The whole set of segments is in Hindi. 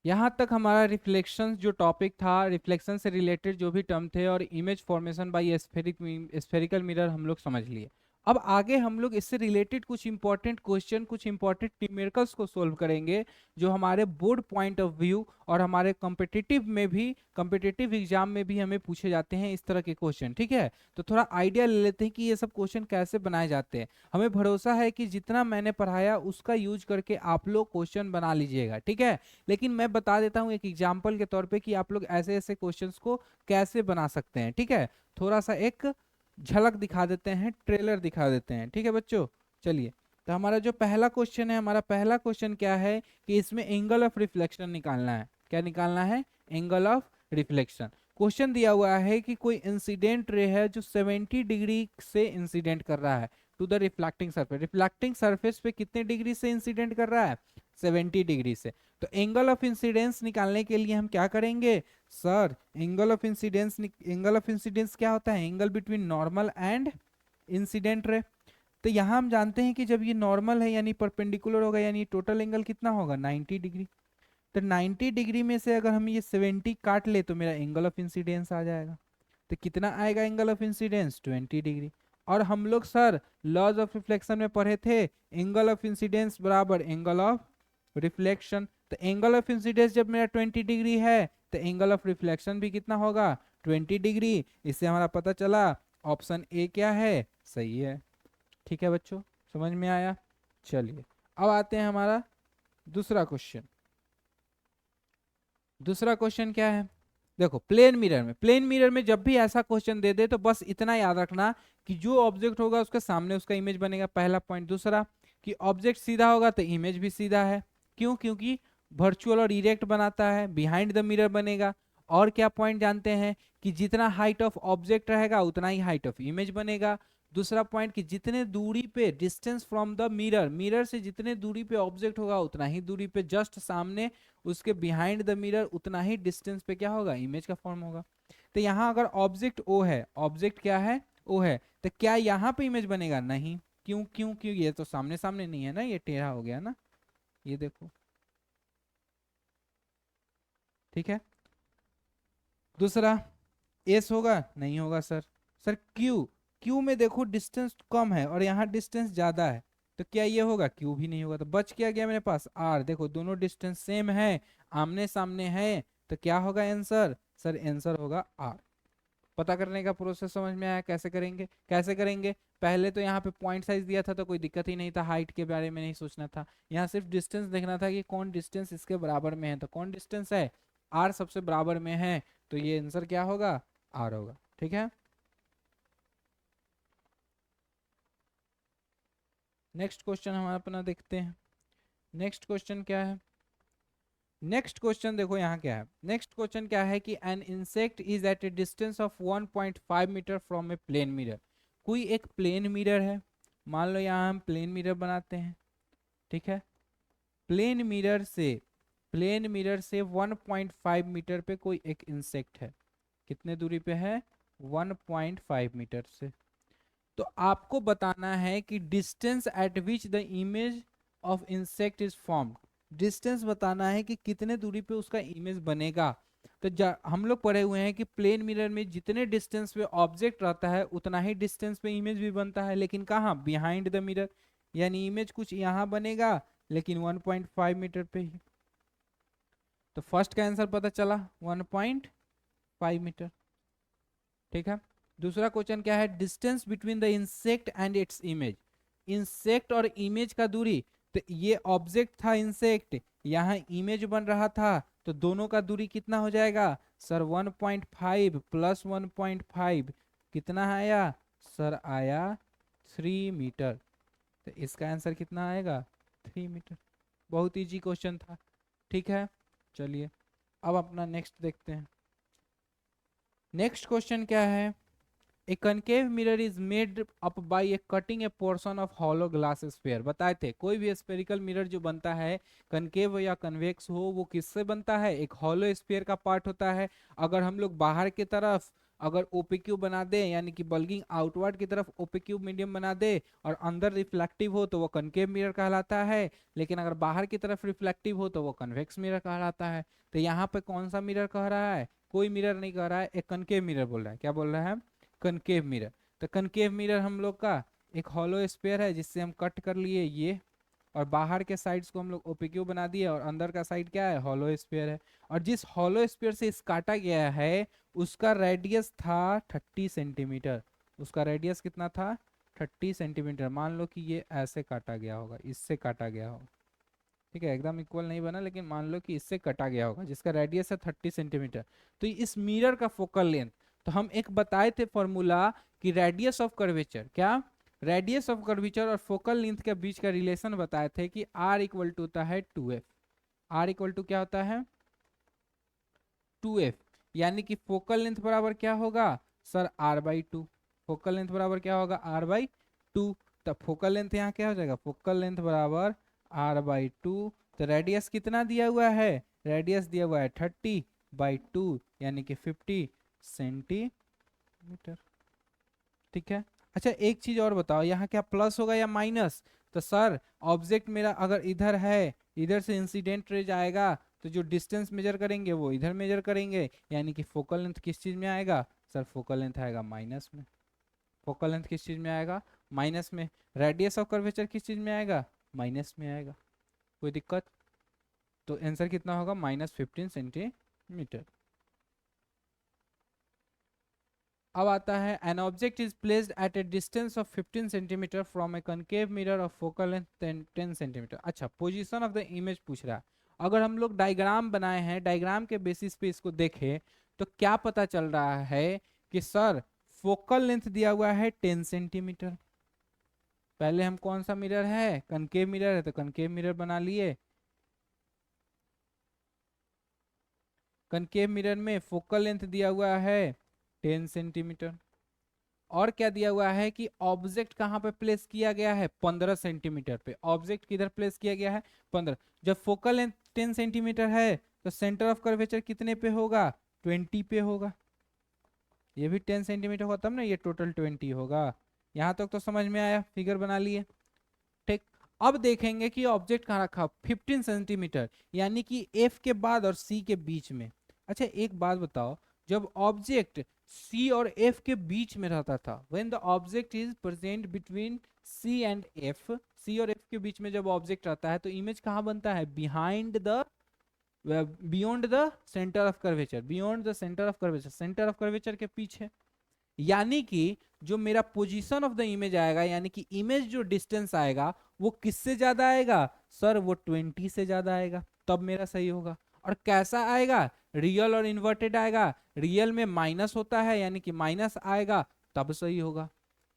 यहाँ तक हमारा रिफ्लेक्शन जो टॉपिक था, रिफ्लेक्शन से रिलेटेड जो भी टर्म थे और image formation by spherical mirror हम लोग समझ लिए। अब आगे हम लोग इससे रिलेटेड कुछ इंपॉर्टेंट क्वेश्चन, कुछ इंपॉर्टेंट न्यूमेरिकल्स को सोल्व करेंगे, जो हमारे बोर्ड पॉइंट ऑफ व्यू और हमारे कॉम्पिटिटिव में भी, कॉम्पिटिटिव एग्जाम में भी हमें पूछे जाते हैं इस तरह के क्वेश्चन। ठीक है, तो थोड़ा आइडिया ले लेते हैं कि ये सब क्वेश्चन कैसे बनाए जाते हैं। हमें भरोसा है कि जितना मैंने पढ़ाया उसका यूज करके आप लोग क्वेश्चन बना लीजिएगा। ठीक है, लेकिन मैं बता देता हूं एक एग्जाम्पल के तौर पे कि आप लोग ऐसे ऐसे क्वेश्चंस को कैसे बना सकते हैं। ठीक है, थोड़ा सा एक झलक दिखा देते हैं, ट्रेलर दिखा देते हैं। ठीक है बच्चों, चलिए। तो हमारा जो पहला क्वेश्चन है, हमारा पहला क्वेश्चन क्या है कि इसमें एंगल ऑफ रिफ्लेक्शन निकालना है। क्या निकालना है? Angle of reflection. क्वेश्चन दिया हुआ है कि कोई इंसिडेंट रे है जो 70 डिग्री से इंसिडेंट कर रहा है to the reflecting surface. Reflecting surface पे कितने डिग्री से इंसिडेंट कर रहा है? 70 डिग्री से। तो एंगल ऑफ इंसिडेंस निकालने के लिए हम क्या करेंगे सर? एंगल ऑफ इंसिडेंस क्या होता है? Angle between normal and incident ray. तो यहां हम जानते हैं कि जब ये नॉर्मल है यानी परपेंडिकुलर होगा, यानी टोटल एंगल कितना होगा? 90 डिग्री। तो 90 डिग्री में से अगर हम ये 70 काट ले तो मेरा एंगल ऑफ इंसिडेंस आ जाएगा। तो कितना आएगा एंगल ऑफ इंसिडेंस? 20 डिग्री। और हम लोग सर लॉज ऑफ रिफ्लेक्शन में पढ़े थे, एंगल ऑफ इंसिडेंस बराबर एंगल ऑफ रिफ्लेक्शन। तो एंगल ऑफ इंसिडेंस जब मेरा 20 डिग्री है तो एंगल ऑफ रिफ्लेक्शन भी कितना होगा? 20 डिग्री। इससे हमारा पता चला ऑप्शन ए क्या है? सही है। ठीक है बच्चों, समझ में आया? चलिए, अब आते हैं हमारा दूसरा क्वेश्चन। दूसरा क्वेश्चन क्या है? देखो, प्लेन मिरर में जब भी ऐसा क्वेश्चन दे दे तो बस इतना याद रखना कि जो ऑब्जेक्ट होगा उसके सामने उसका इमेज बनेगा, पहला पॉइंट। दूसरा कि ऑब्जेक्ट सीधा होगा तो इमेज भी सीधा है। क्यों? क्योंकि वर्चुअल और इरेक्ट बनाता है, बिहाइंड द मिरर बनेगा। और क्या पॉइंट जानते हैं कि जितना हाइट ऑफ ऑब्जेक्ट रहेगा उतना ही हाइट ऑफ इमेज बनेगा। दूसरा पॉइंट कि जितने दूरी पे, distance from the mirror, mirror से जितने दूरी पे ऑब्जेक्ट होगा उतना ही दूरी पे जस्ट सामने उसके बिहाइंड द मिरर उतना ही डिस्टेंस पे क्या होगा? इमेज का फॉर्म होगा। तो यहाँ अगर ऑब्जेक्ट ओ है, ऑब्जेक्ट क्या है? ओ है, तो क्या यहाँ पे इमेज बनेगा? नहीं। क्यों? क्यों? क्यों? ये तो सामने सामने नहीं है ना, ये टेढ़ा हो गया ना, ये देखो। ठीक है। दूसरा एस होगा? नहीं होगा सर। Sir Q? क्यू में देखो डिस्टेंस कम है और यहाँ डिस्टेंस ज्यादा है, तो क्या ये होगा? क्यू भी नहीं होगा। तो बच क्या गया मेरे पास? आर। देखो दोनों डिस्टेंस सेम है, आमने सामने है, तो क्या होगा आंसर? सर आंसर होगा आर। पता करने का प्रोसेस समझ में आया? कैसे करेंगे? कैसे करेंगे? पहले तो यहाँ पे पॉइंट साइज दिया था तो कोई दिक्कत ही नहीं था, हाइट के बारे में नहीं सोचना था। यहाँ सिर्फ डिस्टेंस देखना था कि कौन डिस्टेंस इसके बराबर में है। तो कौन डिस्टेंस है? आर सबसे बराबर में है, तो ये आंसर क्या होगा? आर होगा। ठीक है, नेक्स्ट क्वेश्चन हमारा अपना देखते हैं। नेक्स्ट क्वेश्चन क्या है? नेक्स्ट क्वेश्चन देखो यहाँ क्या है। नेक्स्ट क्वेश्चन क्या है कि an insect is at a distance of 1.5 metre from a plane mirror. कोई एक प्लेन मिरर है, मान लो यहाँ हम प्लेन मिरर बनाते हैं। ठीक है, प्लेन मिरर से, प्लेन मिरर से 1.5 मीटर पे कोई एक इंसेक्ट है। कितने दूरी पे है? 1.5 मीटर से। तो आपको बताना है कि distance eight which the image of insect is formed. Distance बताना है कि कितने दूरी पे उसका इमेज बनेगा। तो हम लोग पढ़े हुए हैं कि प्लेन मिरर में जितने डिस्टेंस पे ऑब्जेक्ट रहता है उतना ही डिस्टेंस पे इमेज भी बनता है, लेकिन कहाँ? Behind the mirror. यानी इमेज कुछ यहाँ बनेगा लेकिन 1.5 मीटर पे ही। तो फर्स्ट का आंसर पता चला 1.5 मीटर। ठीक है, दूसरा क्वेश्चन क्या है? Distance between the insect and its image. Insect और इमेज का दूरी। तो ये ऑब्जेक्ट था इंसेक्ट, यहाँ इमेज बन रहा था, तो दोनों का दूरी कितना हो जाएगा सर? 1.5 प्लस 1.5 कितना आया सर? आया 3 मीटर। तो इसका आंसर कितना आएगा? 3 मीटर। बहुत इजी क्वेश्चन था। ठीक है, चलिए अब अपना नेक्स्ट देखते हैं। नेक्स्ट क्वेश्चन क्या है? A concave mirror is made up by a cutting a portion of hollow glass sphere। बताए थे कोई भी स्पेरिकल मिरर जो बनता है, कनकेव या कन्वेक्स हो, वो किससे बनता है? एक हॉलो स्फीयर का पार्ट होता है। अगर हम लोग बाहर की तरफ अगर ओपीक्यू बना दे यानी कि बल्गिंग आउटवर्ड की तरफ ओपीक्यू मीडियम बना दे और अंदर रिफ्लेक्टिव हो तो वो कनकेव मिरर कहलाता है, लेकिन अगर बाहर की तरफ रिफ्लेक्टिव हो तो वो कन्वेक्स मिरर कहलाता है। तो यहाँ पे कौन सा मिरर कह रहा है, कोई मिरर नहीं कह रहा है, एक कनकेव मिरर बोल रहा है। क्या बोल रहा है, कनकेव मिरर। तो कनकेव मिरर हम लोग का एक हॉलो स्फीयर है जिससे हम कट कर लिए ये, और बाहर के साइड्स को हम लोग ओपीक्यू बना दिए और अंदर का साइड क्या है, हॉलो स्फीयर है। और जिस हॉलो स्फीयर से इस काटा गया है उसका रेडियस था 30 सेंटीमीटर। उसका रेडियस कितना था, 30 सेंटीमीटर। मान लो कि ये ऐसे काटा गया होगा, इससे काटा गया होगा, ठीक है, एकदम इक्वल नहीं बना लेकिन मान लो कि इससे कटा गया होगा जिसका रेडियस है 30 सेंटीमीटर। तो इस मिरर का फोकल लेंथ, तो हम एक बताए थे फॉर्मूला कि रेडियस ऑफ कर्वेचर, क्या, रेडियस ऑफ कर्वेचर और फोकल लेंथ के बीच का रिलेशन बताए थे कि r इक्वल टू होता है 2f। r इक्वल टू क्या होता है, 2f। यानी कि फोकल लेंथ बराबर क्या होगा सर, r/2। फोकल लेंथ बराबर क्या होगा, r/2। तब फोकल लेंथ यहाँ क्या हो जाएगा, फोकल लेंथ बराबर r/2। तो रेडियस कितना दिया हुआ है, रेडियस दिया हुआ है 30/2 यानी कि 50 सेंटीमीटर। ठीक है। अच्छा एक चीज और बताओ, यहाँ क्या प्लस होगा या माइनस। तो सर ऑब्जेक्ट मेरा अगर इधर है, इधर से इंसिडेंट रे जाएगा तो जो डिस्टेंस मेजर करेंगे वो इधर मेजर करेंगे, यानी कि फोकल लेंथ किस चीज में आएगा सर, फोकल लेंथ आएगा माइनस में। फोकल लेंथ किस चीज में आएगा, माइनस में। रेडियस ऑफ कर्वेचर किस चीज में आएगा, माइनस में आएगा। कोई दिक्कत, तो आंसर कितना होगा, -15 सेंटीमीटर। अब आता है an object is placed at a distance of 15 centimetre from A concave mirror of focal length 10 centimetre. अच्छा पोजीशन ऑफ द इमेज पूछ रहा है। अगर हम लोग डायग्राम बनाए हैं, डायग्राम के बेसिस पे इसको देखें तो क्या पता चल रहा है कि सर फोकल लेंथ दिया हुआ है 10 सेंटीमीटर। पहले हम कौन सा मिरर है, कनकेव मिरर है, तो कनकेव मिरर बना लिए। कनकेव मिरर में फोकल लेंथ दिया हुआ है 10 सेंटीमीटर। और क्या दिया हुआ है कि ऑब्जेक्ट कहां पे प्लेस किया गया है, 15 सेंटीमीटर पे। ऑब्जेक्ट किधर प्लेस किया गया है, 15। जब फोकल लेंथ 10 सेंटीमीटर है तो सेंटर ऑफ कर्वेचर कितने पे होगा, 20 पे होगा। ये भी 10 सेंटीमीटर होगा तब ना ये टोटल 20 होगा। यहां तक तो समझ में आया, फिगर बना लिए। ठीक। अब देखेंगे कि ऑब्जेक्ट कहाँ रखा, 15 सेंटीमीटर यानी कि एफ के बाद और सी के बीच में। अच्छा एक बात बताओ, जब ऑब्जेक्ट सी और एफ के बीच में रहता था, when the object is present between C and F, C और एफ के बीच में जब ऑब्जेक्ट रहता है तो इमेज कहाँ बनता है, behind the, beyond the centre of curvature, beyond the centre of curvature, centre of curvature के पीछे। यानी कि जो मेरा पोजीशन ऑफ द इमेज आएगा, यानी कि इमेज जो डिस्टेंस आएगा वो किससे ज्यादा आएगा सर, वो 20 से ज्यादा आएगा, तब मेरा सही होगा। और कैसा आएगा, रियल और इन्वर्टेड आएगा। रियल में माइनस होता है यानी कि माइनस आएगा, तब सही होगा।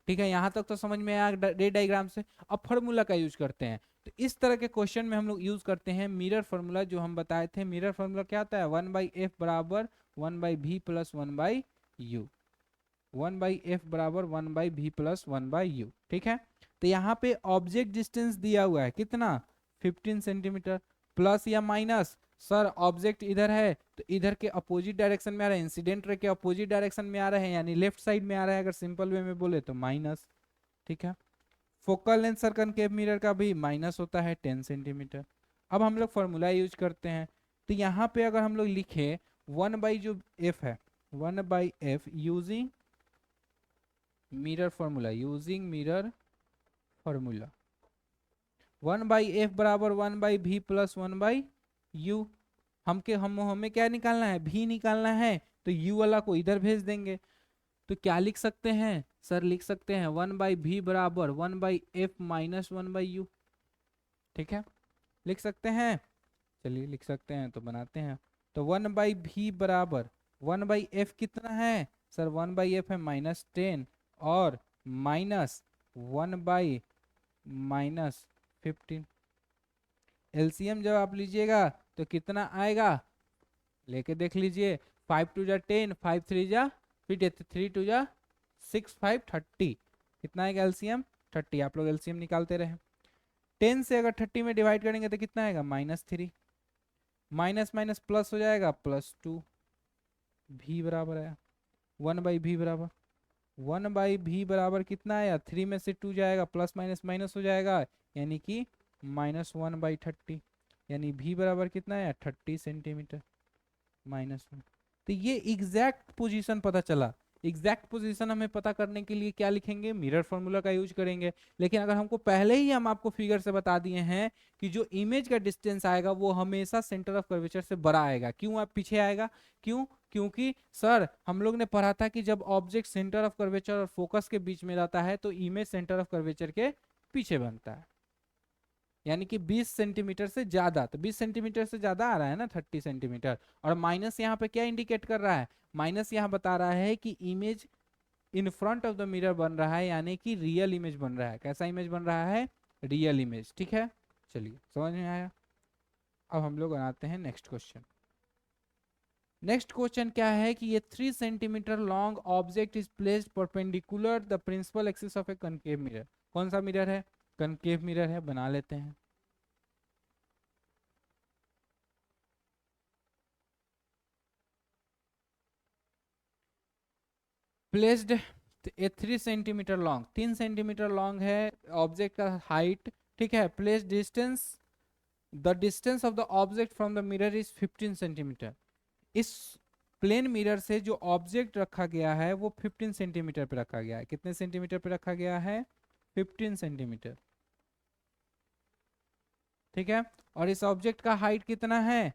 ठीक है, यहां तक तो समझ में आया रे डायग्राम से। अब फॉर्मूला का यूज करते हैं। तो इस तरह के क्वेश्चन में हम लोग यूज करते हैं मिरर फॉर्मूला, जो हम बताए थे। मिरर फॉर्मूला क्या आता है, 1/f बराबर 1/v प्लस 1/u, 1/f बराबर 1/v प्लस 1/u। ठीक है। तो यहाँ पे ऑब्जेक्ट डिस्टेंस दिया हुआ है कितना, 15 सेंटीमीटर। प्लस या माइनस, सर ऑब्जेक्ट इधर है तो इधर के अपोजिट डायरेक्शन में आ रहा है, इंसिडेंट रे के अपोजिट डायरेक्शन में आ रहे हैं यानी लेफ्ट साइड में आ रहा है, अगर सिंपल वे में बोले तो माइनस। ठीक है। Focal length sir concave mirror का भी माइनस होता है 10 सेंटीमीटर। अब हम लोग फॉर्मूला यूज करते हैं। तो यहाँ पे अगर हम लोग लिखे 1 जो एफ है, 1/f using mirror formula, using mirror formula, 1/f बराबर 1/v प्लस 1/u। हम हमें क्या निकालना है, v निकालना है, तो u वाला को इधर भेज देंगे। तो क्या लिख सकते हैं सर, लिख सकते हैं 1/v बराबर 1/f माइनस 1/u। ठीक है, लिख सकते हैं, चलिए लिख सकते हैं तो बनाते हैं। तो 1/v बराबर 1/f कितना है सर, 1/f है -10 और माइनस 1/-15। एलसीएम जब आप लीजिएगा तो कितना आएगा, लेके देख लीजिए। 5 2 जा 10, 5 3 जा 3 2 जा 6, 5 30। कितना आएगा एलसीएम, 30। आप लोग एलसीएम निकालते रहे। 10 से अगर 30 में डिवाइड करेंगे तो कितना आएगा, -3। माइनस माइनस प्लस हो जाएगा, +2। भी बराबर है 1/v बराबर 1/v बराबर कितना आया, 3 में से 2 जाएगा, प्लस माइनस माइनस हो जाएगा, यानी कि -1/30, यानी v बराबर कितना आया 30 सेंटीमीटर -1। तो ये एग्जैक्ट पोजीशन पता चला। एग्जैक्ट पोजीशन हमें पता करने के लिए क्या लिखेंगे, मिरर फॉर्मूला का यूज करेंगे। लेकिन अगर हमको पहले ही हम आपको फिगर से बता दिए हैं कि जो इमेज का डिस्टेंस आएगा वो हमेशा सेंटर ऑफ कर्वेचर से बड़ा आएगा, क्यों आप पीछे आएगा, क्यों, क्योंकि सर हम लोग ने पढ़ा था कि जब ऑब्जेक्ट सेंटर ऑफ कर्वेचर और फोकस के बीच में रहता है तो इमेज सेंटर ऑफ कर्वेचर के पीछे बनता है, यानी कि 20 सेंटीमीटर से ज्यादा। तो 20 सेंटीमीटर से ज्यादा आ रहा है ना 30 सेंटीमीटर। और माइनस यहाँ पे क्या इंडिकेट कर रहा है, माइनस यहाँ बता रहा है कि image in front of the mirror बन रहा है, यानी कि रियल इमेज बन रहा है। कैसा इमेज बन रहा है, रियल इमेज। ठीक है, चलिए समझ में आया। अब हम लोग आते हैं नेक्स्ट क्वेश्चन। नेक्स्ट क्वेश्चन क्या है कि ये 3 centimetre long object is placed perpendicular the principal axis of a concave mirror. कौन सा मिरर है, कनकेव मिरर है, बना लेते हैं। Placed a 3 centimetre long, 3 centimetre long है ऑब्जेक्ट का हाइट। ठीक है, place distance, the distance of the object from the mirror is 15 centimetre. इस प्लेन मिरर से जो ऑब्जेक्ट रखा गया है वो 15 सेंटीमीटर पे रखा गया है। कितने सेंटीमीटर पे रखा गया है, 15 सेंटीमीटर। ठीक है, और इस ऑब्जेक्ट का हाइट कितना है,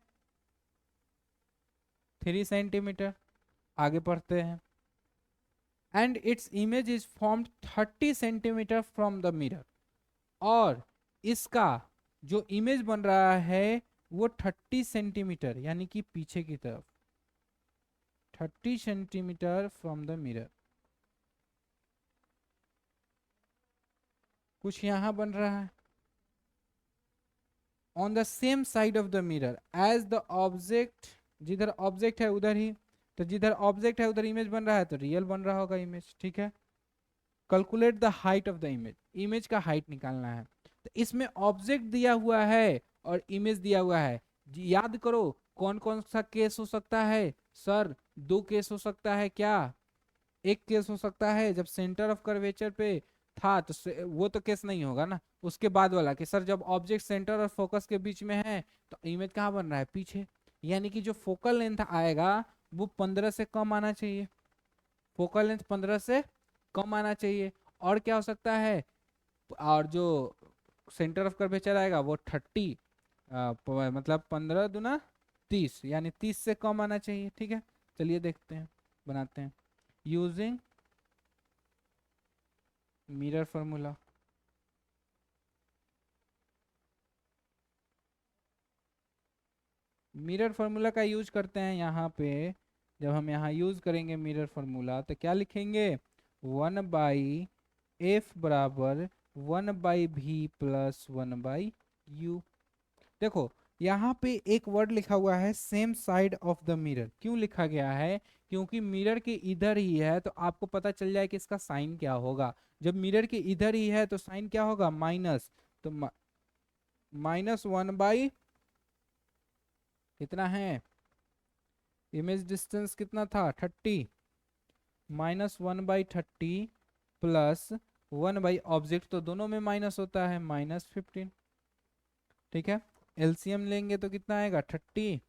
3 सेंटीमीटर। आगे पढ़ते हैं। And its image is formed 30 centimetre from the mirror. और इसका जो इमेज बन रहा है वो 30 सेंटीमीटर यानी कि पीछे की तरफ, 30 सेंटीमीटर फ्रॉम द मिरर। कुछ यहां बन रहा है on the same side of the mirror as the object. जिधर ऑब्जेक्ट है उधर ही, तो जिधर ऑब्जेक्ट है उधर इमेज बन रहा है, तो रियल बन रहा होगा इमेज। ठीक है, calculate the height of the image, image का हाइट निकालना है। तो इसमें ऑब्जेक्ट दिया हुआ है और इमेज दिया हुआ है। याद करो कौन कौन सा केस हो सकता है, सर 2 केस हो सकता है क्या। एक केस हो सकता है जब सेंटर ऑफ कर्वेचर पे था तो वो तो केस नहीं होगा ना। उसके बाद वाला कि सर जब ऑब्जेक्ट सेंटर और फोकस के बीच में है तो इमेज कहाँ बन रहा है, पीछे। यानी कि जो फोकल लेंथ आएगा वो 15 से कम आना चाहिए, फोकल लेंथ 15 से कम आना चाहिए। और क्या हो सकता है, और जो सेंटर ऑफ कर्वेचर आएगा वो 30, मतलब 15 दूना 30, यानी 30 से कम आना चाहिए। ठीक है, चलिए देखते हैं, बनाते हैं using mirror formula. Mirror formula का यूज करते हैं यहाँ पे। जब हम यहाँ यूज करेंगे मिरर फार्मूला तो क्या लिखेंगे, 1/f बराबर 1/v प्लस 1/u। देखो यहाँ पे एक वर्ड लिखा हुआ है same side of the mirror. क्यों लिखा गया है, क्योंकि मिरर के इधर ही है तो आपको पता चल जाए कि इसका साइन क्या होगा। जब मिरर के इधर ही है तो साइन क्या होगा, माइनस। तो -1/, कितना है, इमेज डिस्टेंस कितना था 30, -1/30 प्लस 1/ऑब्जेक्ट, तो दोनों में माइनस होता है, -15। ठीक है, एलसीएम लेंगे तो कितना आएगा 30,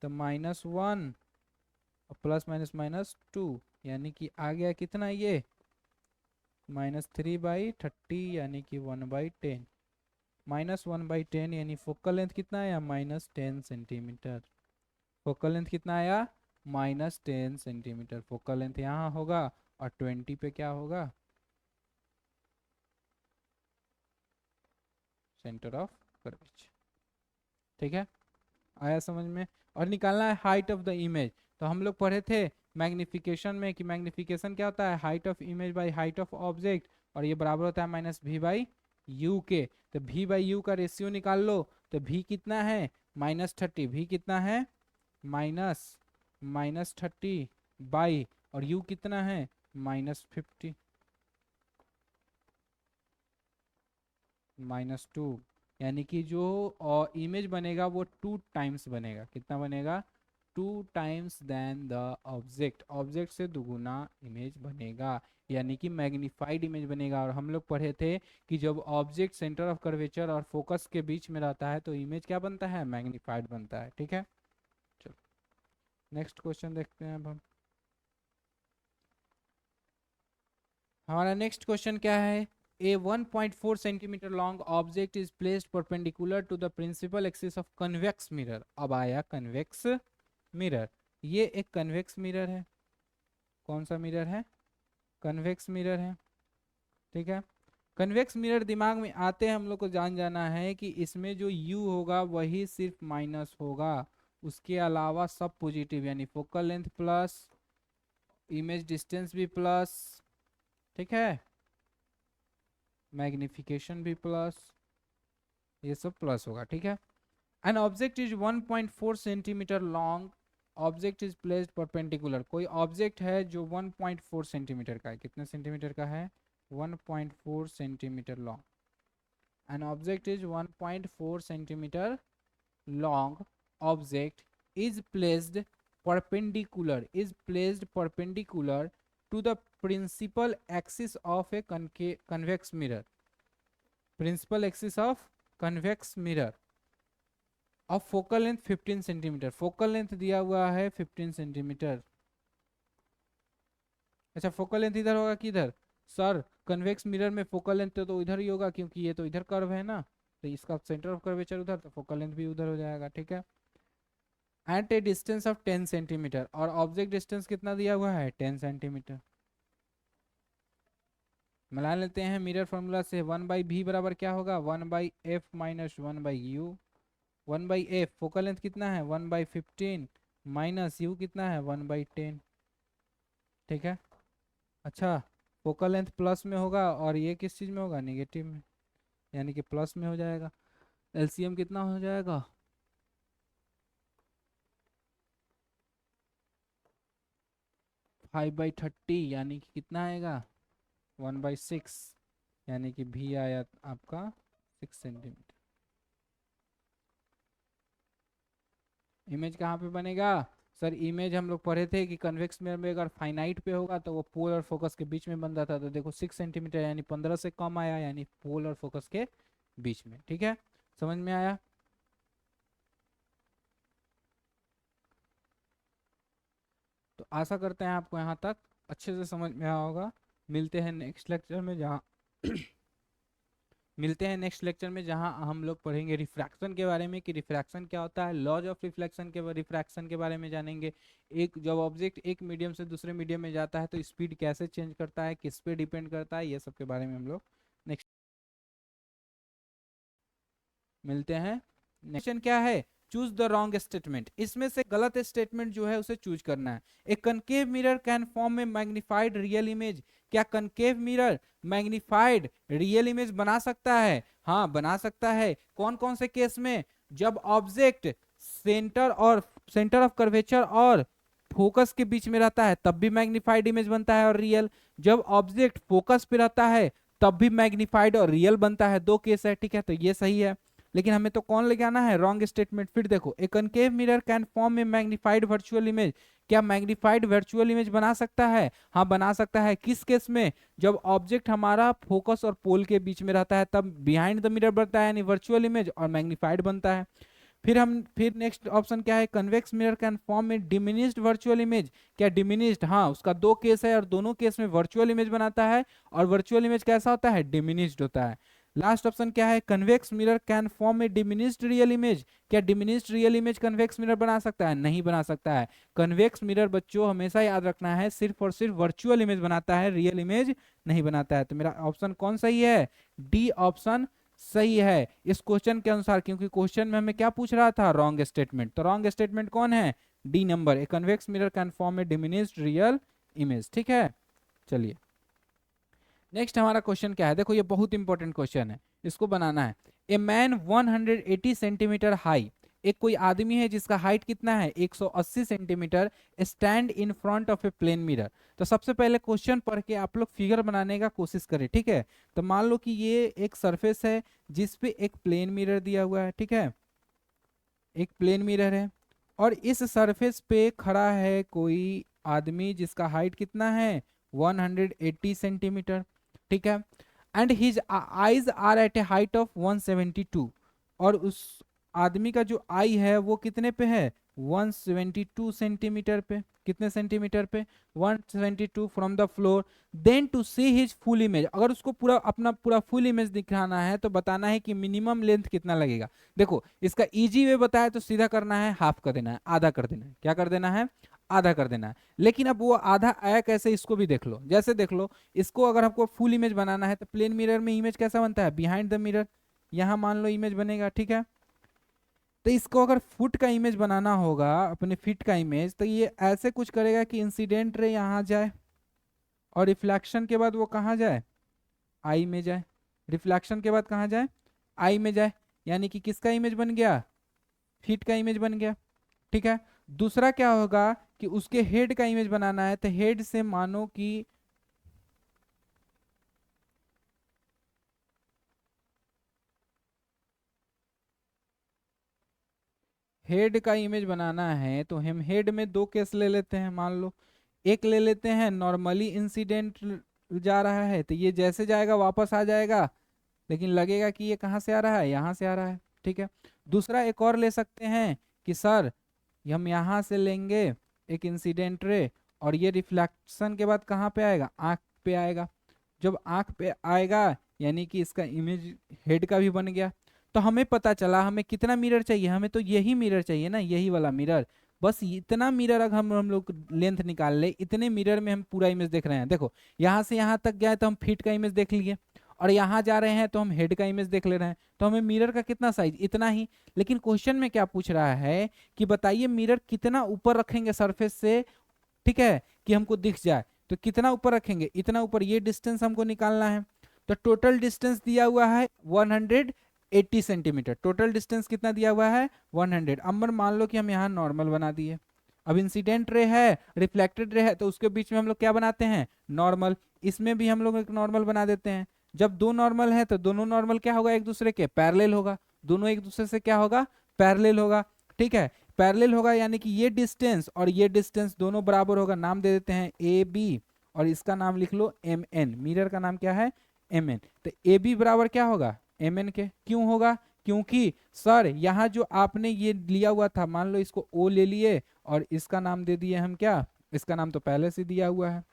तो -1 प्लस माइनस -2, यानी कि आ गया कितना ये -3/30, यानी कि 1/10। -1/10 यानी फोकल लेंथ कितना आया, -10 सेंटीमीटर। फोकल लेंथ कितना आया, -10 सेंटीमीटर। फोकल लेंथ यहाँ होगा और 20 पे क्या होगा, सेंटर ऑफ कर्वेचर। ठीक है, आया समझ में। और निकालना है हाइट ऑफ द इमेज। तो हम लोग पढ़े थे मैग्निफिकेशन में कि मैग्निफिकेशन क्या होता है, height of image by height of object, और ये बराबर होता है -v/u के। तो v/u का रेशियो निकाल लो। तो v कितना है, -30, v कितना है -30 बाई, और u कितना है -50, -2, यानी कि जो इमेज बनेगा वो 2 टाइम्स बनेगा। कितना बनेगा, 2 times than the object, object से दुगुना इमेज बनेगा, यानी कि मैग्नीफाइड इमेज बनेगा। और हम लोग पढ़े थे कि जब ऑब्जेक्ट सेंटर ऑफ कर्वेचर और फोकस के बीच में रहता है तो इमेज क्या बनता है, मैग्नीफाइड बनता है। ठीक है, चलो नेक्स्ट क्वेश्चन देखते हैं अब हम। हमारा नेक्स्ट क्वेश्चन क्या है, a 1.4 centimetre long object is placed perpendicular to the principal axis of convex mirror. अब आया कन्वेक्स मिरर, ये एक कन्वेक्स मिरर है। कौन सा मिरर है, कन्वेक्स मिरर है। ठीक है, कन्वेक्स मिरर दिमाग में आते हैं हम लोग को जान जाना है कि इसमें जो u होगा वही सिर्फ माइनस होगा, उसके अलावा सब पॉजिटिव, यानी focal length plus, image distance भी प्लस, ठीक है, मैग्निफिकेशन भी प्लस, ये सब प्लस होगा। ठीक है, an object is 1.4 centimetre long, object is placed perpendicular, कोई ऑब्जेक्ट है जो 1.4 सेंटीमीटर का है, कितने सेंटीमीटर का है, 1.4 centimetre long, an object is 1.4 centimetre long, object is placed perpendicular, is placed perpendicular to the principal axis of a convex mirror, principal axis of convex mirror of focal length 15 centimetre, focal length दिया हुआ है 15 सेंटीमीटर। अच्छा फोकल लेंथ इधर होगा किधर, सर कन्वेक्स मिरर में फोकल लेंथ तो इधर ही होगा क्योंकि ये तो इधर कर्व है ना, तो इसका सेंटर ऑफ कर्वेचर उधर, तो फोकल लेंथ भी उधर हो जाएगा। ठीक है, at a distance of 10 centimetre, और ऑब्जेक्ट डिस्टेंस कितना दिया हुआ है, 10 सेंटीमीटर। मिला लेते हैं मिरर फॉर्मूला से, 1/v बराबर क्या होगा, 1/f minus 1/u, 1/f focal length कितना है 1/15 माइनस u कितना है 1/10। ठीक है, अच्छा फोकल लेंथ प्लस में होगा और ये किस चीज में होगा, नेगेटिव में, यानी कि प्लस में हो जाएगा। एलसीएम कितना हो जाएगा, 5/30, यानी कि कितना आएगा 1/6, यानी कि भी आया आपका 6 सेंटीमीटर। इमेज कहाँ पे बनेगा, सर इमेज हम लोग पढ़े थे कि कन्वेक्स मिरर में अगर फाइनाइट पे होगा तो वो पोल और फोकस के बीच में बन जाता था, तो देखो 6 सेंटीमीटर यानी 15 से कम आया, यानी पोल और फोकस के बीच में। ठीक है, समझ में आया। तो आशा करते हैं आपको यहाँ तक अच्छे से समझ में आया होगा। मिलते हैं नेक्स्ट लेक्चर में जहाँ मिलते हैं नेक्स्ट लेक्चर में जहां हम लोग पढ़ेंगे रिफ्रैक्शन के बारे में, कि रिफ्रैक्शन क्या होता है, लॉज ऑफ रिफ्लेक्शन के रिफ्रैक्शन के बारे में जानेंगे। एक जब ऑब्जेक्ट एक मीडियम से दूसरे मीडियम में जाता है तो स्पीड कैसे चेंज करता है, किस पे डिपेंड करता है, ये सब के बारे में हम लोग नेक्स्ट मिलते हैं। क्वेश्चन क्या है, चूज द रॉन्ग स्टेटमेंट, इसमें से गलत स्टेटमेंट जो है उसे चूज करना है। A concave mirror can form a magnified real image, क्या concave mirror magnified real image बना सकता है, हाँ बना सकता है। कौन कौन से केस में, जब ऑब्जेक्ट सेंटर ऑफ कर्वेचर और फोकस के बीच में रहता है तब भी मैग्नीफाइड इमेज बनता है और रियल, जब ऑब्जेक्ट फोकस पे रहता है तब भी मैग्नीफाइड और रियल बनता है, दो केस है। ठीक है, तो ये सही है, लेकिन हमें तो कौन लेके आना है, रॉन्ग स्टेटमेंट। फिर देखो, a concave mirror can form a magnified virtual image, क्या मैग्नीफाइड वर्चुअल इमेज बना सकता है, हाँ बना सकता है। किस केस में, जब ऑब्जेक्ट हमारा फोकस और पोल के बीच में रहता है तब बिहाइंड द मिरर बनता है यानी वर्चुअल इमेज, और मैग्नीफाइड बनता है। फिर नेक्स्ट ऑप्शन क्या है, convex mirror can form a diminished virtual image, क्या डिमिनिश्ड, हाँ उसका दो केस है और दोनों केस में वर्चुअल इमेज बनाता है, और वर्चुअल इमेज कैसा होता है, डिमिनिश्ड होता है। लास्ट ऑप्शन क्या है, convex mirror can form a diminished real image, क्या diminished real image convex mirror बना सकता है, नहीं बना सकता है। कन्वेक्स मिरर बच्चों हमेशा याद रखना है सिर्फ और सिर्फ वर्चुअल इमेज बनाता है, रियल इमेज नहीं बनाता है। तो मेरा ऑप्शन कौन सही है, डी ऑप्शन सही है इस क्वेश्चन के अनुसार, क्योंकि क्वेश्चन में हमें क्या पूछ रहा था, रॉन्ग स्टेटमेंट। तो रॉन्ग स्टेटमेंट कौन है, D number, a convex mirror can form a diminished real image. ठीक है, चलिए नेक्स्ट हमारा क्वेश्चन क्या है, देखो ये बहुत इंपॉर्टेंट क्वेश्चन है, इसको बनाना है। ए मैन 180 सेंटीमीटर हाई, एक कोई आदमी है जिसका हाइट कितना है 180 centimetre, stand in front of a plane mirror. तो सबसे पहले क्वेश्चन पढ़ के आप लोग फिगर बनाने का कोशिश करें। ठीक है, तो मान लो कि ये एक सरफेस है जिसपे एक प्लेन मिरर दिया हुआ है। ठीक है, एक प्लेन मिरर है, और इस सरफेस पे खड़ा है कोई आदमी जिसका हाइट कितना है 180 सेंटीमीटर, ठीक है, and his eyes are at a height of 172, और उस आदमी का जो आई है वो कितने पे है 172 सेंटीमीटर पे, कितने सेंटीमीटर पे 172 from the floor, then to see his full image, अगर उसको पूरा अपना पूरा फुल इमेज दिखाना है तो बताना है कि मिनिमम लेंथ कितना लगेगा। देखो इसका इजी वे बताया तो सीधा करना है, हाफ कर देना है, आधा कर देना है, क्या कर देना है आधा कर देना है। लेकिन अब वो आधा आया कैसे, इसको भी देख लो, जैसे देख लो इसको अगर आपको फुल इमेज बनाना है तो प्लेन मिरर में इमेज कैसा बनता है बिहाइंड द मिरर, यहां मान लो इमेज बनेगा, ठीक है। तो इसको अगर फुट का इमेज बनाना होगा अपने फीट का इमेज, तो ये ऐसे कुछ करेगा कि इंसिडेंट रे यहाँ जाए और रिफ्लेक्शन के बाद वो कहाँ जाए आई में जाए, रिफ्लेक्शन के बाद कहाँ जाए आई में जाए, यानी कि किसका इमेज बन गया फीट का इमेज बन गया, ठीक है। दूसरा क्या होगा कि उसके हेड का इमेज बनाना है, तो हेड से मानो कि हेड का इमेज बनाना है तो हम हेड में दो केस ले लेते हैं, मान लो एक ले लेते हैं नॉर्मली इंसिडेंट जा रहा है तो ये जैसे जाएगा वापस आ जाएगा, लेकिन लगेगा कि ये कहाँ से आ रहा है यहाँ से आ रहा है, ठीक है। दूसरा एक और ले सकते हैं कि सर हम यहाँ से लेंगे एक इंसिडेंट रे और ये रिफ्लेक्शन के बाद कहाँ पे आएगा आँख पे आएगा, जब आँख पे आएगा यानी कि इसका इमेज हेड का भी बन गया। तो हमें पता चला हमें कितना मिरर चाहिए, हमें तो यही मिरर चाहिए ना, यही वाला मिरर, बस इतना मिरर अगर हम लोग लेंथ निकाल ले, इतने मिरर में हम पूरा इमेज देख रहे हैं। देखो यहाँ से यहाँ तक गए तो हम फीट का इमेज देख लिए, और यहाँ जा रहे हैं तो हम हेड का इमेज देख ले रहे हैं, तो हमें मिरर का कितना साइज इतना ही। लेकिन क्वेश्चन में क्या पूछ रहा है कि बताइए मिरर कितना ऊपर रखेंगे सरफेस से, ठीक है, कि हमको दिख जाए, तो कितना ऊपर रखेंगे इतना ऊपर, ये डिस्टेंस हमको निकालना है। तो टोटल डिस्टेंस दिया हुआ है 180 सेंटीमीटर, टोटल डिस्टेंस कितना दिया हुआ है 100। अब मान लो कि हम यहाँ नॉर्मल बना दिए, अब इंसिडेंट रे है रिफ्लेक्टेड रे है तो उसके बीच में हम लोग क्या बनाते हैं नॉर्मल, इसमें भी हम लोग एक नॉर्मल बना देते हैं। जब दो नॉर्मल है तो दोनों नॉर्मल क्या होगा एक दूसरे के पैरेलल होगा, दोनों एक दूसरे से क्या होगा पैरेलल होगा, ठीक है। पैरेलल होगा यानी कि ये डिस्टेंस और ये डिस्टेंस दोनों बराबर होगा, नाम दे देते हैं ए बी, और इसका नाम लिख लो एम एन, मिरर का नाम क्या है एम एन। तो ए बी बराबर क्या होगा एम एन के, क्यों होगा क्योंकि सर यहाँ जो आपने ये लिया हुआ था, मान लो इसको ओ ले लिए और इसका नाम दे दिए हम क्या, इसका नाम तो पहले से दिया हुआ है,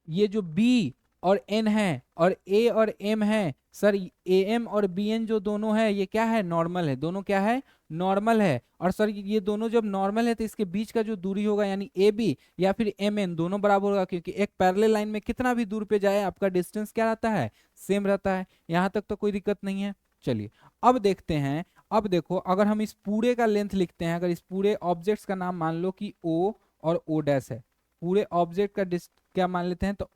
ये जो बी और एन है और ए और एम है, सर ए एम और बी एन जो दोनों है ये क्या है नॉर्मल है, दोनों क्या है नॉर्मल है। और सर ये दोनों जब नॉर्मल है तो इसके बीच का जो दूरी होगा यानी ए बी या फिर एम एन दोनों बराबर होगा, क्योंकि एक पैरेलल लाइन में कितना भी दूर पे जाए आपका डिस्टेंस क्या रहता है सेम रहता है। यहाँ तक तो कोई दिक्कत नहीं है। चलिए अब देखते हैं, अब देखो अगर हम इस पूरे का लेंथ लिखते हैं, अगर इस पूरे ऑब्जेक्ट्स का नाम मान लो कि ओ और ओ डैश है, पूरे ऑब्जेक्ट का क्या मान लेते हैं, तो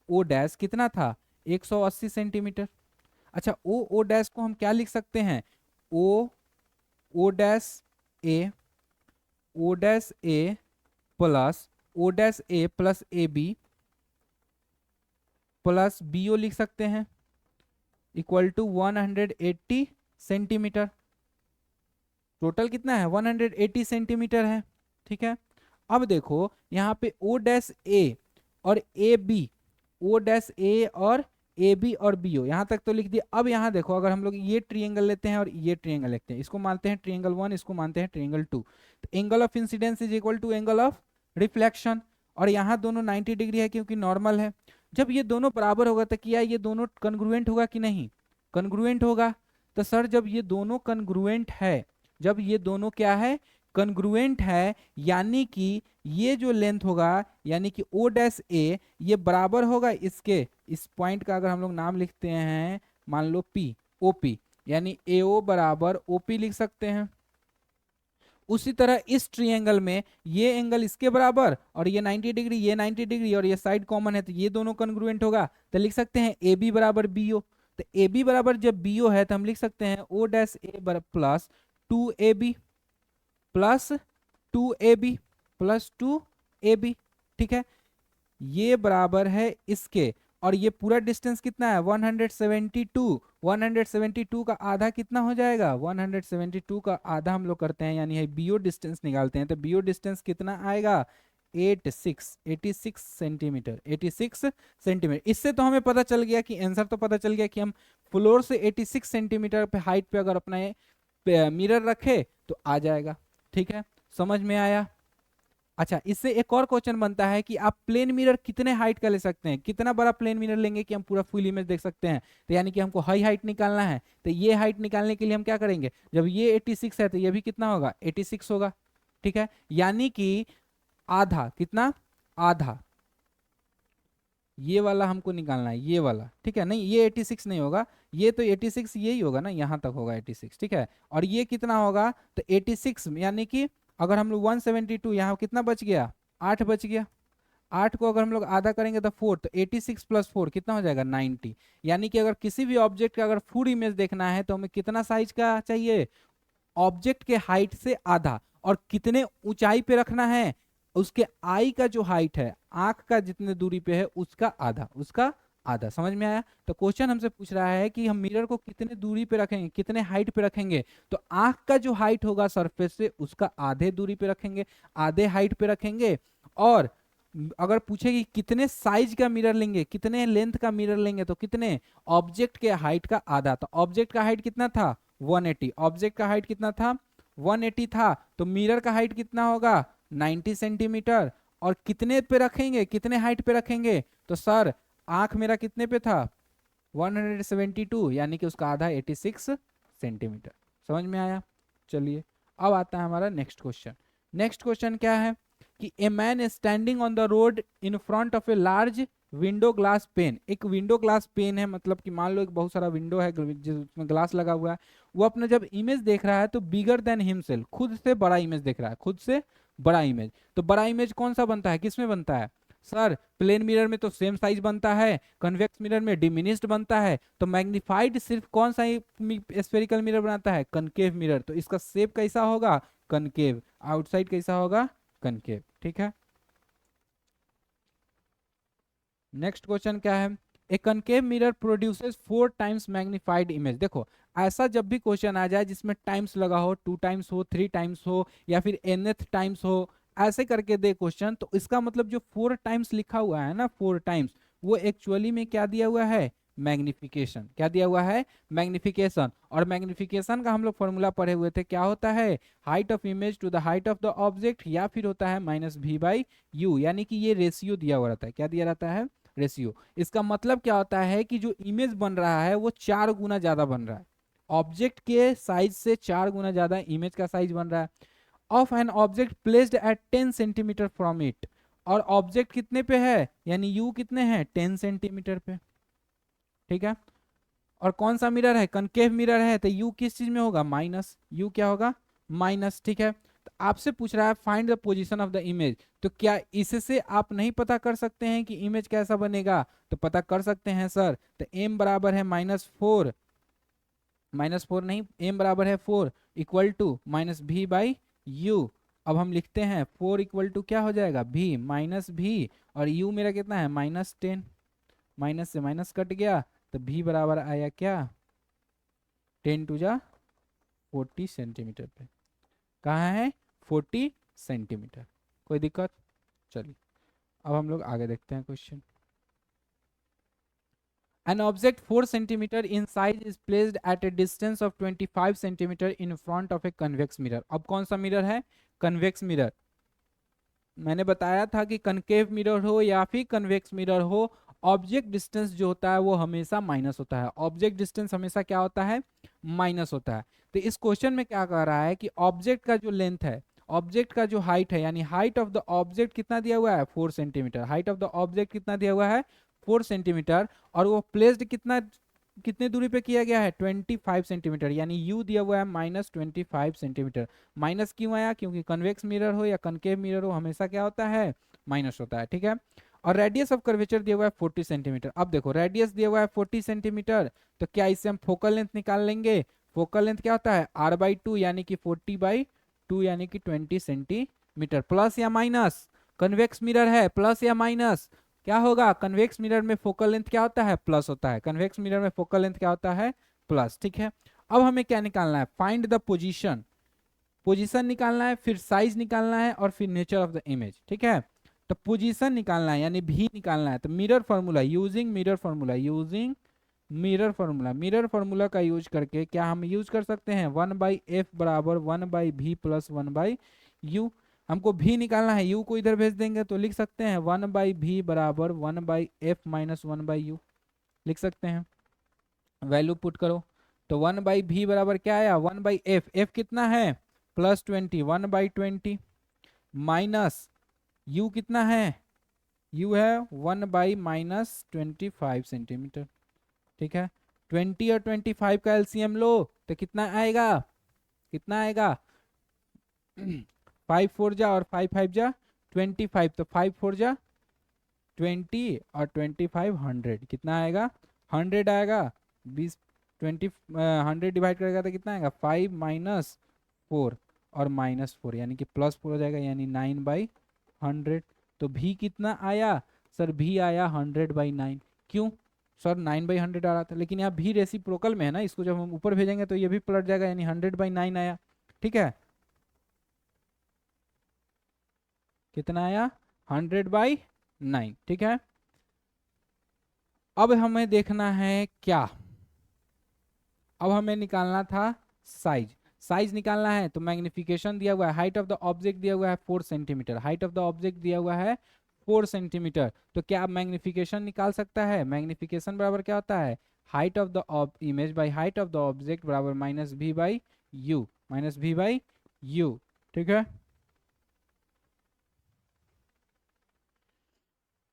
ओ डैश कितना था 180 सेंटीमीटर। अच्छा ओ डैश को हम क्या लिख सकते हैं O O dash A, O dash A plus O dash A plus A B plus B O लिख सकते हैं इक्वल टू 180 सेंटीमीटर। टोटल कितना है 180 सेंटीमीटर है, ठीक है। अब देखो यहाँ पे ओ डैश ए और ए बी, ओ डैश ए और ए बी और बी ओ, यहाँ तक तो लिख दिया। अब यहाँ देखो अगर हम लोग ये ट्रिएंगल लेते हैं और ये ट्रिएंगल लेते हैं, इसको मानते हैं ट्रिएंगल 1, इसको मानते हैं ट्रिएंगल 2, तो angle of incidence is equal to angle of reflection, और यहाँ दोनों 90 डिग्री है क्योंकि नॉर्मल है। जब ये दोनों बराबर होगा तो क्या ये दोनों कन्ग्रुएंट होगा कि नहीं, कन्ग्रुएंट होगा। तो सर जब ये दोनों कन्ग्रुएंट है, जब ये दोनों क्या है कन्ग्रुएंट है, यानी कि ये जो लेंथ होगा यानी कि ओ डैश ए ये बराबर होगा इसके, इस पॉइंट का अगर हम लोग नाम लिखते हैं मान लो पी ओ पी, यानी ए ओ बराबर ओ पी लिख सकते हैं। उसी तरह इस ट्रायंगल में ये एंगल इसके बराबर और ये 90 डिग्री, ये 90 डिग्री और ये साइड कॉमन है तो ये दोनों कन्ग्रुएंट होगा, तो लिख सकते हैं ए बी बराबर बी ओ। तो ए बी बराबर जब बी ओ है तो हम लिख सकते हैं O dash A plus 2ab plus 2ab plus 2ab, ठीक है, ये बराबर है इसके। और ये पूरा डिस्टेंस कितना है 172। 172 का आधा कितना हो जाएगा, 172 का आधा हम लोग करते हैं यानी है बीओ डिस्टेंस निकालते हैं, तो बीओ डिस्टेंस कितना आएगा 86 सेंटीमीटर, 86 सेंटीमीटर। इससे तो हमें पता चल गया कि आंसर तो पता चल गया कि हम फ्लोर से 86 सेंटीमीटर पे हाइट पे अगर अपना मिरर रखे तो आ जाएगा। ठीक है, समझ में आया। अच्छा, इससे एक और क्वेश्चन बनता है कि आप प्लेन मिरर कितने हाइट का ले सकते हैं, कितना बड़ा प्लेन मिरर लेंगे कि हम पूरा फुल इमेज देख सकते हैं। तो यानी कि हमको हाई हाइट निकालना है, तो ये हाइट निकालने के लिए हम क्या करेंगे, जब ये 86 है तो ये भी कितना होगा 86 होगा। ठीक है, यानी कि आधा, कितना, आधा, ये वाला हमको निकालना है, ये वाला। ठीक है, नहीं ये 86 नहीं होगा, ये तो 86 यही होगा ना, यहाँ तक होगा 86। ठीक है, और ये कितना होगा, तो 86 यानी कि अगर हम लोग 172, यहाँ कितना बच गया 8 बच गया, 8 को अगर हम लोग आधा करेंगे तो 4, तो 86 प्लस 4 कितना हो जाएगा 90। यानी कि अगर किसी भी ऑब्जेक्ट का अगर फुल इमेज देखना है तो हमें कितना साइज का चाहिए, ऑब्जेक्ट के हाइट से आधा, और कितने ऊंचाई पे रखना है, उसके आई का जो हाइट है, आंख का जितने दूरी पे है उसका आधा, उसका आधा। समझ में आया। तो क्वेश्चन हमसे पूछ रहा है कि हम मिरर को कितने दूरी पे रखेंगे, कितने हाइट पे रखेंगे, तो आंख का जो हाइट होगा सरफेस से उसका आधे दूरी पे रखेंगे, आधे हाइट पे रखेंगे। और अगर पूछेगी कितने साइज का मिरर लेंगे, कितने लेंथ का मिरर लेंगे, तो कितने, ऑब्जेक्ट के हाइट का आधा। तो ऑब्जेक्ट का हाइट कितना था 180, ऑब्जेक्ट का हाइट कितना था 180 था, तो मिरर का हाइट कितना होगा 90 सेंटीमीटर। और कितने पे रखेंगे, कितने हाइट पे रखेंगे, तो सर आंख मेरा कितने पे था 172, यानी कि उसका आधा 86 सेंटीमीटर। समझ में आया। चलिए अब आता है हमारा नेक्स्ट क्वेश्चन। नेक्स्ट क्वेश्चन क्या है कि a man standing on the road in front of a large window glass pen. एक विंडो ग्लास पेन है, मतलब कि मान लो एक बहुत सारा विंडो है जिसमें ग्लास लगा हुआ है, वो अपना जब इमेज देख रहा है तो बिगर देन हिमसेल्फ, खुद से बड़ा इमेज देख रहा है, खुद से बड़ा इमेज। तो बड़ा इमेज कौन सा बनता है, किसमें बनता है सर, प्लेन मिरर में तो सेम साइज बनता है, कन्वेक्स मिरर में डिमिनिश्ड बनता है, तो मैग्नीफाइड सिर्फ कौन सा स्फेरिकल मिरर बनाता है, कनकेव मिरर। तो इसका शेप कैसा होगा कनकेव, आउटसाइड कैसा होगा कनकेव। ठीक है, नेक्स्ट क्वेश्चन क्या है, a concave mirror produces 4 times magnified image. देखो ऐसा जब भी क्वेश्चन आ जाए जिसमें टाइम्स लगा हो, 2 टाइम्स हो, 3 टाइम्स हो, या फिर nth टाइम्स हो, ऐसे करके दे क्वेश्चन, तो इसका मतलब जो 4 टाइम्स लिखा हुआ है ना, 4 टाइम्स, वो एक्चुअली में क्या दिया हुआ है मैग्निफिकेशन। क्या दिया हुआ है मैग्निफिकेशन। और मैग्निफिकेशन का हम लोग फॉर्मूला पढ़े हुए थे, क्या होता है height of image to the height of the object, या फिर होता है -v/u, यानी कि ये रेशियो दिया हुआ रहता है। क्या दिया रहता है रेशियो। इसका मतलब क्या होता है कि जो इमेज बन रहा है वो 4 गुना ज्यादा बन रहा है, ऑब्जेक्ट के साइज से 4 गुना ज्यादा इमेज का साइज बन रहा है। Of an object placed at 10 centimetre from it, और ऑब्जेक्ट कितने पे है, यानी यू कितने हैं 10 सेंटीमीटर पे। ठीक है, और कौन सा मिरर है कनकेव मिरर है, तो यू किस चीज में होगा माइनस, यू क्या होगा माइनस। ठीक है, तो आपसे पूछ रहा है find the position of the image, तो क्या इससे आप नहीं पता कर सकते हैं कि इमेज कैसा बनेगा, तो पता कर सकते हैं सर। तो m बराबर है -4, -4 नहीं, m बराबर है 4 इक्वल टू -v/u। अब हम लिखते हैं 4 इक्वल टू क्या हो जाएगा v -v, और u मेरा कितना है -10, माइनस से माइनस कट गया, तो v बराबर आया क्या 10 टू जा 40 सेंटीमीटर पे। कहाँ है 40 सेंटीमीटर। कोई दिक्कत। चलिए अब हम लोग आगे देखते हैं question. An object 4 centimeter in size is placed at a distance of 25 centimeter in front of a convex mirror। अब कौन सा मिरर है कन्वेक्स मिरर। मैंने बताया था कि कनकेव मिरर हो या फिर कन्वेक्स मिरर हो, ऑब्जेक्ट डिस्टेंस जो होता है वो हमेशा माइनस होता है, ऑब्जेक्ट डिस्टेंस हमेशा क्या होता है माइनस होता है। तो इस क्वेश्चन में क्या कह रहा है कि ऑब्जेक्ट का जो लेंथ है, ऑब्जेक्ट का जो हाइट है, यानी हाइट ऑफ द ऑब्जेक्ट कितना दिया हुआ है 4 centimetre, height of the object कितना दिया हुआ है 4 सेंटीमीटर, और वो प्लेस्ड कितना, कितने दूरी पे किया गया है 25 सेंटीमीटर, यानी u दिया हुआ है -25 सेंटीमीटर। माइनस क्यों आया, क्योंकि कन्वेक्स मिरर हो या कनकेव मिरर हो हमेशा क्या होता है माइनस होता है। ठीक है, और रेडियस ऑफ कर्वेचर दिया हुआ है 40 सेंटीमीटर। अब देखो रेडियस दिया हुआ है 40 सेंटीमीटर, तो क्या इससे हम फोकल लेंथ निकाल लेंगे। फोकल लेंथ क्या होता है r/2, यानी कि 40/2 यानी कि 20 सेंटीमीटर। प्लस या माइनस, कन्वेक्स मिरर है प्लस या माइनस, क्या होगा, कन्वेक्स मिरर में फोकल लेंथ क्या होता है, प्लस होता है, कन्वेक्स मिरर में फोकल लेंथ क्या होता है, प्लस। ठीक है, अब हमें क्या निकालना है, फाइंड द पोजीशन, पोजीशन निकालना है, फिर साइज निकालना है, और फिर नेचर ऑफ द इमेज। ठीक है, तो पोजीशन निकालना है यानी भी निकालना है, तो mirror formula, using mirror formula, using mirror formula, mirror formula का यूज करके क्या हम यूज कर सकते हैं, 1/f बराबर 1/v प्लस 1/u। हमको भी निकालना है, u को इधर भेज देंगे तो लिख सकते हैं 1/v बराबर 1/f माइनस 1/u, लिख सकते हैं। वैल्यू पुट करो, तो 1/v बराबर क्या आया, 1/f, f कितना है +20, 1/20 माइनस u कितना है, u है 1/-25 सेंटीमीटर। ठीक है, 20 और 25 का एलसीएम लो तो कितना आएगा, कितना आएगा 5 4 जा और 5 5 जा 25, तो 5 4 जा 20 और 25 100, कितना आएगा 100 आएगा। 20 20 100 डिवाइड करेगा तो कितना आएगा 5 माइनस 4 और -4 यानी कि +4 हो जाएगा, यानी 9/100। तो भी कितना आया सर, भी आया 100/9। क्यों सर, 9/100 आ रहा था, लेकिन यहाँ भी रेसिप्रोकल में है ना, इसको जब हम ऊपर भेजेंगे तो ये भी पलट जाएगा, यानी 100/9 आया। ठीक है, कितना आया 100/9। ठीक है, अब हमें देखना है क्या, अब हमें निकालना था साइज, साइज निकालना है तो मैग्निफिकेशन दिया हुआ है, हाइट ऑफ द ऑब्जेक्ट दिया हुआ है 4 centimetre, height of the object दिया हुआ है 4 सेंटीमीटर। तो क्या आप मैग्निफिकेशन निकाल सकता है, मैग्निफिकेशन बराबर क्या होता है, height of the image by height of the object बराबर -v/u, -v/u। ठीक है,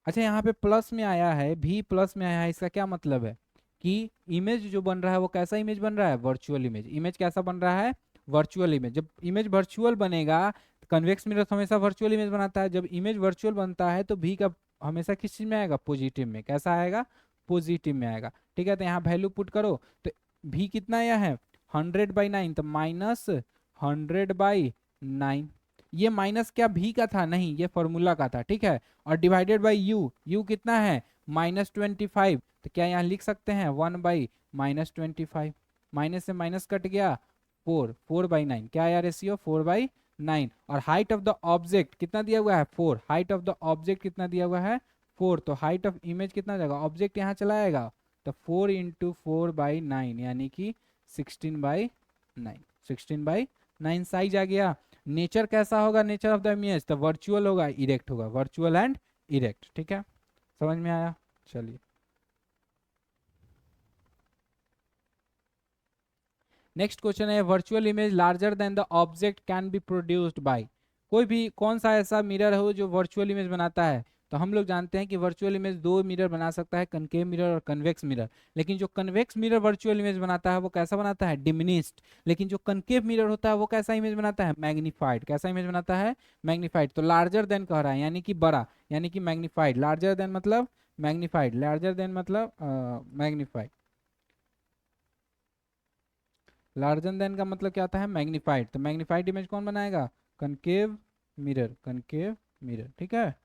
अच्छा यहाँ पे प्लस में आया है, भी प्लस में आया है, इसका क्या मतलब है कि इमेज जो बन रहा है वो कैसा इमेज बन रहा है, वर्चुअल इमेज। इमेज कैसा बन रहा है, वर्चुअल इमेज। जब इमेज वर्चुअल बनेगा, कन्वेक्स मिरर हमेशा वर्चुअल इमेज बनाता है, जब इमेज वर्चुअल बनता है तो भी का हमेशा किस चीज में आएगा, पॉजिटिव में। कैसा आएगा, पॉजिटिव में आएगा। ठीक है, तो यहाँ वैल्यू पुट करो, तो भी कितना आया है 100/9, तो -100/9। ये माइनस क्या भी का था, नहीं ये फॉर्मूला का था। ठीक है, और डिवाइडेड बाई यू, यू कितना है -25, तो क्या यहाँ लिख सकते हैं 1/-25, माइनस से माइनस कट गया 4/9, क्या आया रेशियो 4/9। और हाइट ऑफ द ऑब्जेक्ट कितना दिया हुआ है 4, हाइट ऑफ द ऑब्जेक्ट कितना दिया हुआ है 4, तो हाइट ऑफ इमेज कितना जाएगा, ऑब्जेक्ट यहाँ चला आएगा, तो 4 × 4/9 यानी कि 16/9, 16/9 साइज आ गया। नेचर कैसा होगा, नेचर ऑफ द इमेज, तो वर्चुअल होगा, इरेक्ट होगा, वर्चुअल एंड इरेक्ट। ठीक है, समझ में आया, चलिए नेक्स्ट क्वेश्चन है, virtual image larger than the object can be produced by. कोई भी कौन सा ऐसा मिरर हो जो वर्चुअल इमेज बनाता है, तो हम लोग जानते हैं कि वर्चुअल इमेज दो मिरर बना सकता है, कनकेव मिरर और कन्वेक्स मिरर। लेकिन जो कन्वेक्स मिरर वर्चुअल इमेज बनाता है वो कैसा बनाता है, डिमिनिस्ड। लेकिन जो कनकेव मिरर होता है वो कैसा इमेज बनाता है, मैग्नीफाइड। कैसा इमेज बनाता है, मैग्नीफाइड। तो लार्जर देन कह रहा है यानी कि बड़ा, यानी कि मैग्नीफाइड। लार्जर देन मतलब मैग्नीफाइड, लार्जर देन मतलब मैग्नीफाइड, लार्जर देन का मतलब क्या आता है, मैग्नीफाइड। तो मैग्नीफाइड इमेज कौन बनाएगा, कनकेव मिरर, कनकेव मिरर। ठीक है,